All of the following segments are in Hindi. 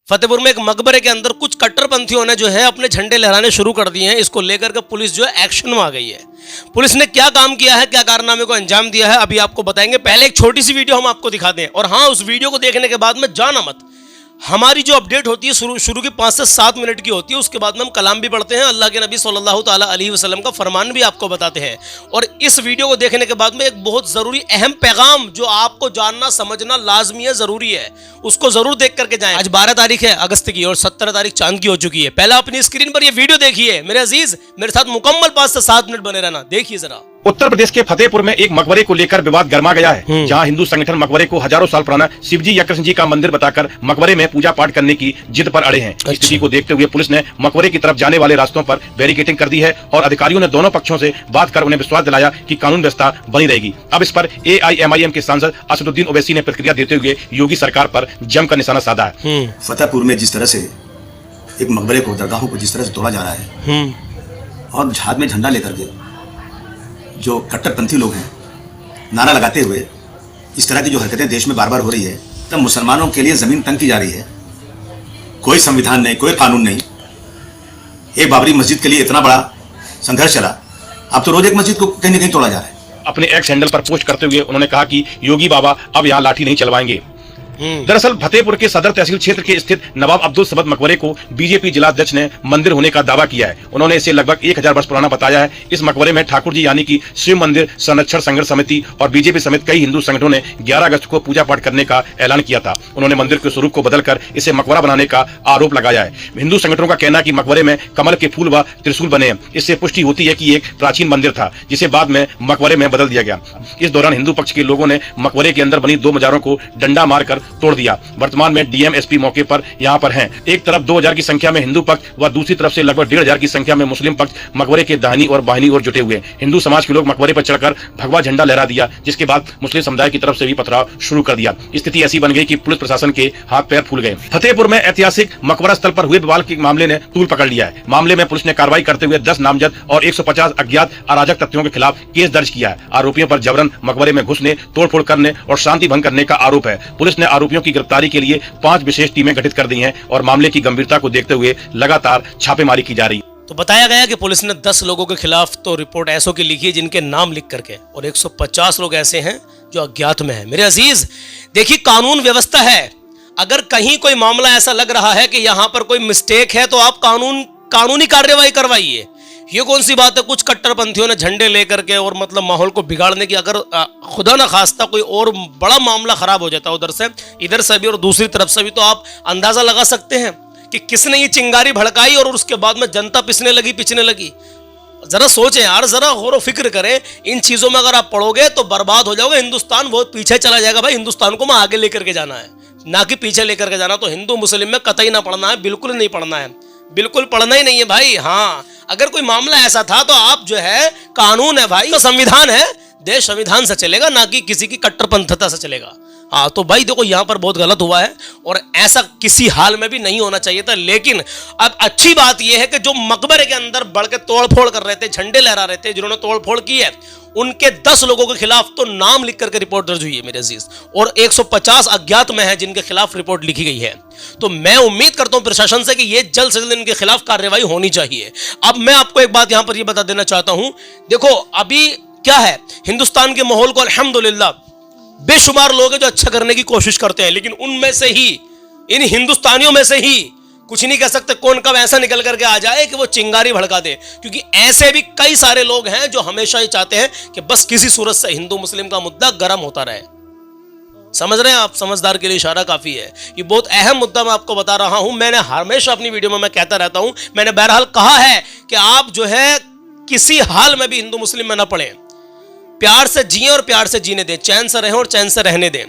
फतेहपुर में एक मकबरे के अंदर कुछ कट्टरपंथियों ने जो है अपने झंडे लहराने शुरू कर दिए हैं। इसको लेकर के पुलिस जो है एक्शन में आ गई है। पुलिस ने क्या काम किया है, क्या कारनामे को अंजाम दिया है, अभी आपको बताएंगे। पहले एक छोटी सी वीडियो हम आपको दिखाते हैं, और हाँ, उस वीडियो को देखने के बाद में जाना मत। हमारी जो अपडेट होती है शुरू की 5 से 7 मिनट की होती है, उसके बाद में हम कलाम भी पढ़ते हैं, अल्लाह के नबी सल्लल्लाहु ताला अलैहि वसल्लम का फरमान भी आपको बताते हैं। और इस वीडियो को देखने के बाद में एक बहुत ज़रूरी अहम पैगाम जो आपको जानना समझना लाजमी है, ज़रूरी है, उसको ज़रूर देख करके जाएं। आज 12 तारीख है अगस्त की और 17 तारीख चांद की हो चुकी है। पहला अपनी स्क्रीन पर ये वीडियो देखिए मेरे अजीज, मेरे साथ मुकम्मल 5 से 7 मिनट बने रहना, देखिए जरा। उत्तर प्रदेश के फतेहपुर में एक मकबरे को लेकर विवाद गर्मा गया है, जहां हिंदू संगठन मकबरे को हजारों साल पुराना शिवजी या कृष्ण जी का मंदिर बताकर मकबरे में पूजा पाठ करने की जिद पर अड़े हैं। स्थिति को देखते हुए पुलिस ने मकबरे की तरफ जाने वाले रास्तों पर बैरिकेडिंग कर दी है और अधिकारियों ने दोनों पक्षों से बात कर उन्हें विश्वास दिलाया कि कानून व्यवस्था बनी रहेगी। अब इस पर AIMIM के सांसद असदुद्दीन ओवैसी ने प्रतिक्रिया देते हुए योगी सरकार पर जमकर निशाना साधा है। फतेहपुर में जिस तरह से एक मकबरे को, दरगाहों को जिस तरह से तोड़ा जा रहा है और हाथ में झंडा लेकर के जो कट्टरपंथी लोग हैं नारा लगाते हुए इस तरह की जो हरकतें देश में बार बार हो रही है, तब मुसलमानों के लिए जमीन तंग की जा रही है। कोई संविधान नहीं, कोई कानून नहीं। एक बाबरी मस्जिद के लिए इतना बड़ा संघर्ष चला, अब तो रोज एक मस्जिद को कहीं न कहीं तोड़ा जा रहा है। अपने एक्स हैंडल पर पोस्ट करते हुए उन्होंने कहा कि योगी बाबा अब यहाँ लाठी नहीं चलवाएंगे। दरअसल फतेहपुर के सदर तहसील क्षेत्र के स्थित नवाब अब्दुल समद मकबरे को बीजेपी जिला अध्यक्ष ने मंदिर होने का दावा किया है। उन्होंने इसे लगभग 1000 वर्ष पुराना बताया है। इस मकबरे में ठाकुर जी यानी कि शिव मंदिर संरक्षण संघर्ष समिति और बीजेपी समेत कई हिंदू संगठनों ने 11 अगस्त को पूजा पाठ करने का ऐलान किया था। उन्होंने मंदिर के स्वरूप को बदलकर इसे मकबरा बनाने का आरोप लगाया है। हिंदू संगठनों का कहना है कि मकबरे में कमल के फूल व त्रिशूल बने हैं। इससे पुष्टि होती है कि एक प्राचीन मंदिर था जिसे बाद में मकबरे में बदल दिया गया। इस दौरान हिंदू पक्ष के लोगों ने मकबरे के अंदर बनी 2 मजारों को डंडा मारकर तोड़ दिया। वर्तमान में DM SP मौके पर यहाँ पर हैं। एक तरफ 2000 की संख्या में हिंदू पक्ष व दूसरी तरफ से लगभग 1500 की संख्या में मुस्लिम पक्ष मकबरे के दाहिनी और बाहिनी ओर जुटे हुए। हिंदू समाज के लोग मकबरे पर चढ़कर भगवा झंडा लहरा दिया, जिसके बाद मुस्लिम समुदाय की तरफ से भी पथराव शुरू कर दिया। स्थिति ऐसी बन गई कि पुलिस प्रशासन के हाथ पैर फूल गए। फतेहपुर में ऐतिहासिक मकबरा स्थल पर हुए विवाद के मामले ने तूल पकड़ लिया है। मामले में पुलिस ने कार्रवाई करते हुए 10 नामजद और 150 अज्ञात अराजक तत्वों के खिलाफ केस दर्ज किया है। आरोपियों पर जबरन मकबरे में घुसने, तोड़फोड़ करने और शांति भंग करने का आरोप है। पुलिस ने आरोपियों की गिरफ्तारी के लिए 5 विशेष टीमें गठित कर दी हैं और मामले की गंभीरता को देखते हुए लगातार छापेमारी की जा रही है। तो बताया गया कि पुलिस ने 10 लोगों के खिलाफ तो रिपोर्ट ऐसो की लिखी है जिनके नाम लिख करके, और 150 लोग ऐसे हैं जो अज्ञात में हैं। मेरे अजीज देखिए, कानून व्यवस्था है। अगर कहीं कोई मामला ऐसा लग रहा है कि यहां पर कोई मिस्टेक है तो आप कानूनी कार्रवाई करवाइए। ये कौन सी बात है कुछ कट्टरपंथियों ने झंडे लेकर के और मतलब माहौल को बिगाड़ने की। अगर खुदा ना खास्ता कोई और बड़ा मामला खराब हो जाता उधर से, इधर से भी और दूसरी तरफ से भी, तो आप अंदाजा लगा सकते हैं कि किसने ये चिंगारी भड़काई और उसके बाद में जनता पिसने लगी। जरा सोचें यार, जरा गौर व फिक्र करें। इन चीजों में अगर आप पढ़ोगे तो बर्बाद हो जाओगे। हिंदुस्तान बहुत पीछे चला जाएगा भाई। हिंदुस्तान को मैं आगे लेकर के जाना है, ना कि पीछे लेकर के जाना। तो हिंदू मुस्लिम में कतई ना पढ़ना है, बिल्कुल नहीं पढ़ना है, बिल्कुल पढ़ना ही नहीं है भाई। हाँ, अगर कोई मामला ऐसा था तो आप जो है, कानून है भाई, तो संविधान है, देश संविधान से चलेगा, ना कि किसी की कट्टरपंथता से चलेगा। हाँ, तो भाई देखो, यहां पर बहुत गलत हुआ है और ऐसा किसी हाल में भी नहीं होना चाहिए था। लेकिन अब अच्छी बात यह है कि जो मकबरे के अंदर बढ़ के तोड़फोड़ कर रहे थे, झंडे लहरा रहे थे, जिन्होंने तोड़फोड़ की है, उनके 10 लोगों के खिलाफ तो नाम लिख करके रिपोर्ट दर्ज हुई है मेरे अजीज, और 150 अज्ञात में है जिनके खिलाफ रिपोर्ट लिखी गई है। तो मैं उम्मीद करता हूं प्रशासन से कि ये जल्द से जल्द इनके खिलाफ कार्रवाई होनी चाहिए। अब मैं आपको एक बात यहां पर ये बता देना चाहता हूं। देखो, अभी क्या है, हिंदुस्तान के माहौल को अल्हम्दुलिल्लाह बेशुमार लोग हैं जो अच्छा करने की कोशिश करते हैं, लेकिन उनमें से ही, इन हिंदुस्तानियों में से ही कुछ नहीं कह सकते कौन कब ऐसा निकल करके आ जाए कि वो चिंगारी भड़का दे। क्योंकि ऐसे भी कई सारे लोग हैं जो हमेशा ही चाहते हैं कि बस किसी सूरत से हिंदू मुस्लिम का मुद्दा गर्म होता रहे। समझ रहे हैं आप? समझदार के लिए इशारा काफी है। ये बहुत अहम मुद्दा मैं आपको बता रहा हूं। मैंने हमेशा अपनी वीडियो में मैं कहता रहता हूं, मैंने बहरहाल कहा है कि आप जो है किसी हाल में भी हिंदू मुस्लिम में ना पड़े, प्यार से जिए और प्यार से जीने दें, चैन से रहें और चैन से रहने दें।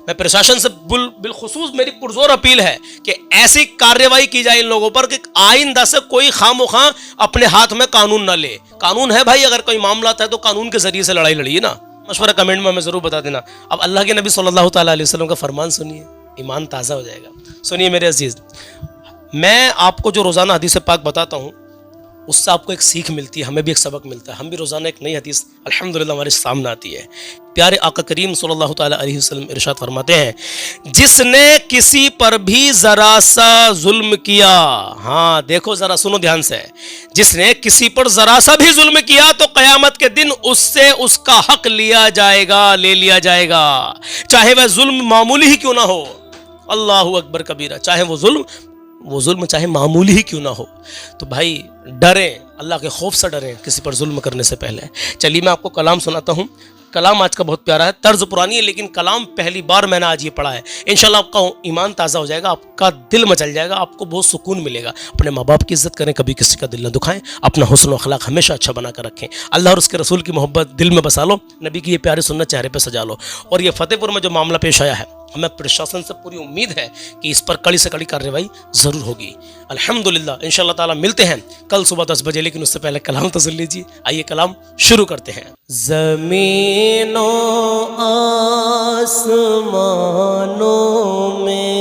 मैं प्रशासन से बिलखुसूस मेरी पुरजोर अपील है कि ऐसी कार्रवाई की जाए इन लोगों पर कि आइंदा से कोई खामोखा अपने हाथ में कानून ना ले। कानून है भाई, अगर कोई मामला था तो कानून के जरिए से लड़ाई लड़िए ना। मशवरा कमेंट में हमें जरूर बता देना। अब अल्लाह के नबी सल्लल्लाहु ताला अलैहि वसल्लम का फरमान सुनिए, ईमान ताज़ा हो जाएगा। सुनिए मेरे अजीज, मैं आपको जो रोज़ाना हदीस पाक बताता हूँ उससे आपको एक सीख मिलती है, हमें भी एक सबक मिलता है। हम भी रोज़ाना एक नई हदीस अल्हम्दुलिल्लाह हमारे सामने आती है। प्यारे आका करीम सल्लल्लाहु ताला अलैहि वसल्लम इरशाद फरमाते हैं, जिसने किसी पर भी ज़रा सा जुल्म किया, हाँ देखो ज़रा सुनो ध्यान से, जिसने किसी पर ज़रा सा भी जुल्म किया तो क़यामत के दिन उससे उसका हक लिया जाएगा, ले लिया जाएगा, चाहे वह जुल्म मामूली ही क्यों ना हो। अल्लाहु अकबर कबीरा। चाहे वो जुल्म चाहे मामूली ही क्यों ना हो। तो भाई डरें, अल्लाह के खौफ से डरें किसी पर जुल्म करने से पहले। चलिए मैं आपको कलाम सुनाता हूँ। कलाम आज का बहुत प्यारा है, तर्ज पुरानी है लेकिन कलाम पहली बार मैंने आज ये पढ़ा है। इंशाल्लाह आपका ईमान ताज़ा हो जाएगा, आपका दिल मचल जाएगा, आपको बहुत सुकून मिलेगा। अपने माँ बाप की इज्जत करें, कभी किसी का दिल न दुखाएं, अपना हुस्न व अखलाक हमेशा अच्छा बना कर रखें। अल्लाह और उसके रसूल की मोहब्बत दिल में बसा लो, नबी की ये प्यारी सुन्नत चेहरे पर सजा लो। और ये फतेहपुर में जो मामला पेश आया है, हमें प्रशासन से पूरी उम्मीद है कि इस पर कड़ी से कड़ी कार्रवाई ज़रूर होगी। अल्हम्दुलिल्लाह इंशाअल्लाह ताला मिलते हैं कल सुबह 10 बजे, लेकिन उससे पहले कलाम तो सुन लीजिए। आइए कलाम शुरू करते हैं। ज़मीनों आसमानों में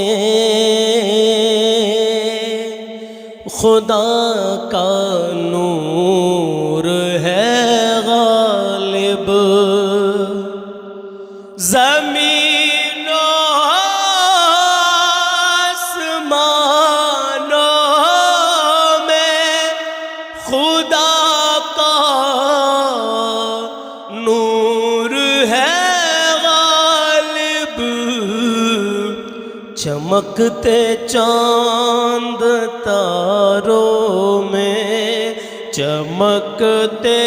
खुदा का नूर है गालिब, ज़मीनों आसमानों में खुदा का नूर है गालिब, चमकते चांद तारों में, चमकते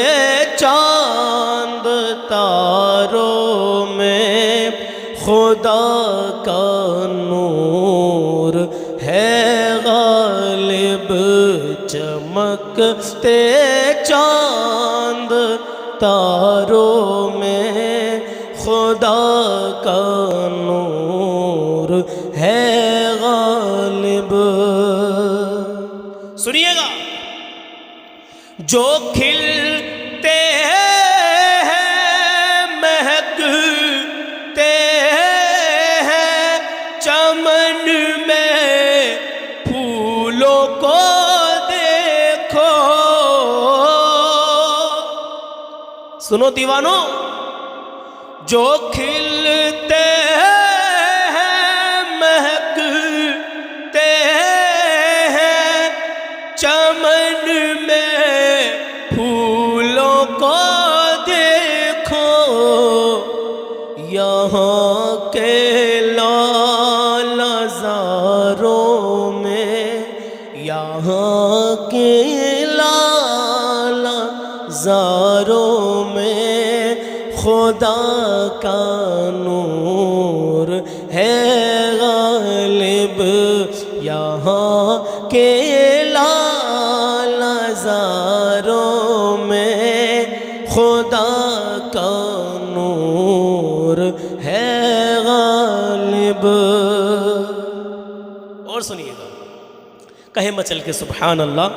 चांद तारों में खुदा का नूर है गालिब, चमकते चांद तारों में खुदा का नूर है गालिब। सुनिएगा, जो खिलते हैं महकते हैं चमन में, फूलों को देखो। सुनो दीवानों, जो खिलते हैं महकते हैं चमन में, फूलों को देखो। यहाँ के लालज़ारों में, यहाँ के लालज़ारों में खुदा का नूर है गालिब, यहाँ के लालज़ारों में खुदा का नूर है गालिब। और सुनिएगा, कहे मचल के सुभान अल्लाह,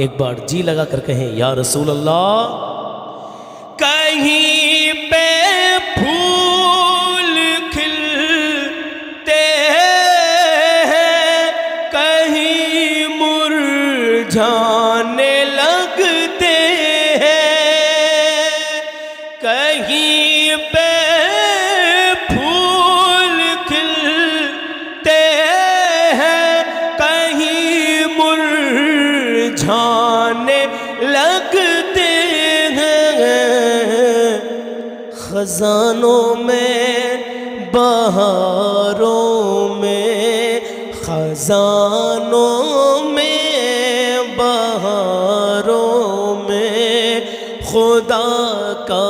एक बार जी लगा कर कहें या रसूल अल्लाह। कहीं पे फूल खिलते हैं, कहीं मुरझाने लगते हैं, कहीं पे फूल खिलते हैं, कहीं मुरझाने लगते हैं, खजानों में बहारों में, खजानों में बहारों में खुदा का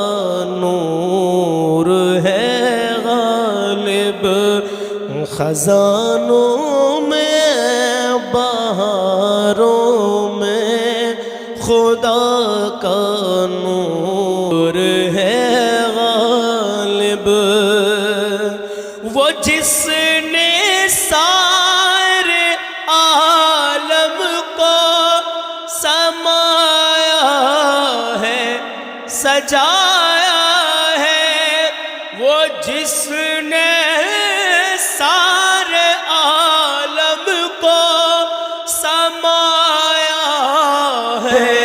नूर है गालिब, खजानों में बहारों में खुदा का नूर है गालिब। वो जिसने सारे आलम को समाया है, सजाया है, वो जिसने सारे आलम को समाया है,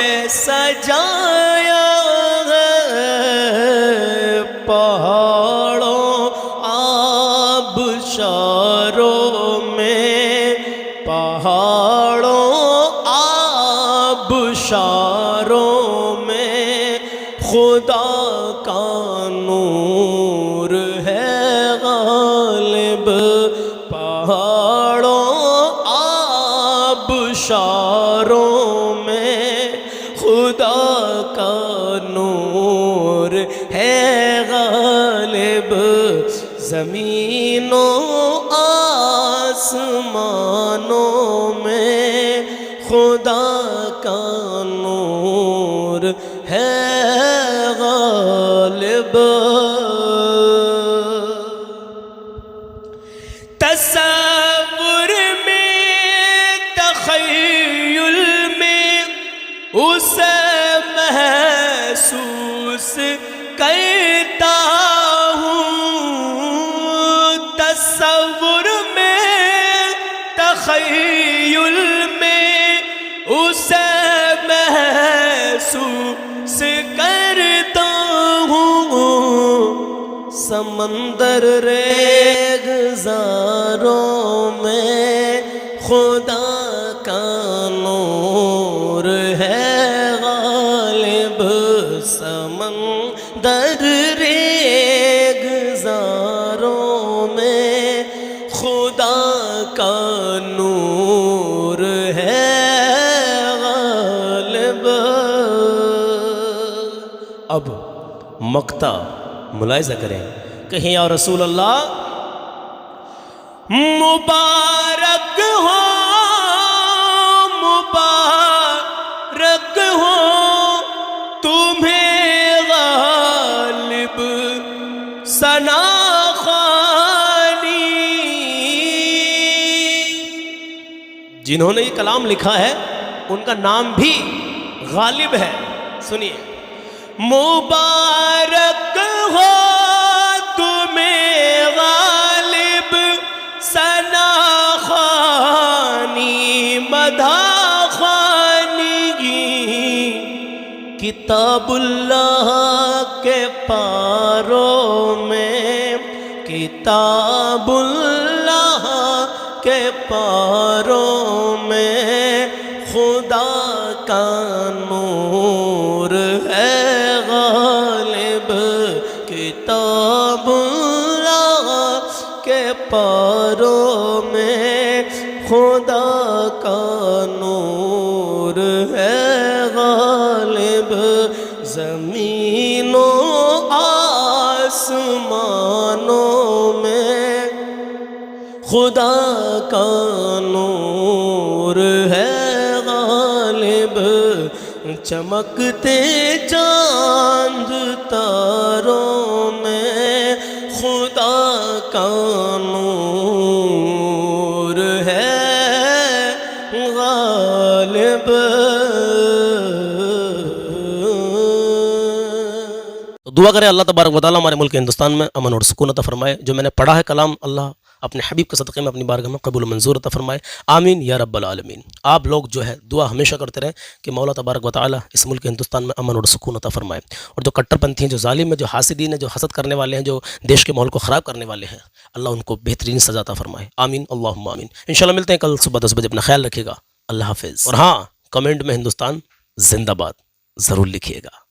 गालिब पहाड़ों आबशारों में खुदा का नूर है गालिब, ज़मीनों आसमानों में खुदा का नूर है गालिब। तसव्वुर में तख़य्युल में उसे महसूस करता हूँ, तसव्वुर में तख़य्युल में उसे महसूस करता हूँ, समंदर रेगिज़ारों में खुदा का नूर है गालिब, समंदर रेगिज़ारों में खुदा का नूर है गालिब। अब मक्ता मुलाहिज़ा करें, कहीं या रसूल अल्लाह मुबारक हो, मुबारक हो तुम्हें गालिब सना ख़ानी। जिन्होंने ये कलाम लिखा है उनका नाम भी गालिब है। सुनिए, मुबारक हो तुम्हें गालिब सना ख़ानी मधा ख़ानी, किताबुल्लाह के पारों में, किताबुल्लाह के पारों में खुदा का नूर है गालिब, किताबुल्लाह के पारों में खुदा का नूर है गालिब, ज़मीनों आसमानों में खुदा का नूर है गालिब, चमकते चांद तारों में खुदा का नूर है गालिब। तो दुआ करें अल्लाह तबारक व तआला हमारे मुल्क हिंदुस्तान में अमन और सुकून अता फरमाए। जो मैंने पढ़ा है कलाम अल्लाह अपने हबीब के सदक़े में अपनी बारगाह में कबूल मंजूर अता फरमाए। आमीन या रब्बल आलमीन। आप लोग जो है दुआ हमेशा करते रहें कि मौला तबारक व तआला इस मुल्क हिंदुस्तान में अमन और सुकून अता फरमाए। और जो कट्टरपंथी हैं, जो जालिम हैं, जो हासिदीन हैं, जो हसद करने वाले हैं, जो देश के माहौल को ख़राब करने वाले हैं, अल्लाह उनको बेहतरीन सज़ा अता फरमाए। आमीन अल्लाहुम्मा आमीन। इंशाल्लाह मिलते हैं कल सुबह 10 बजे। अपना ख्याल रखिएगा। अल्लाह हाफिज़। और हाँ, कमेंट में हिंदुस्तान जिंदाबाद ज़रूर लिखिएगा।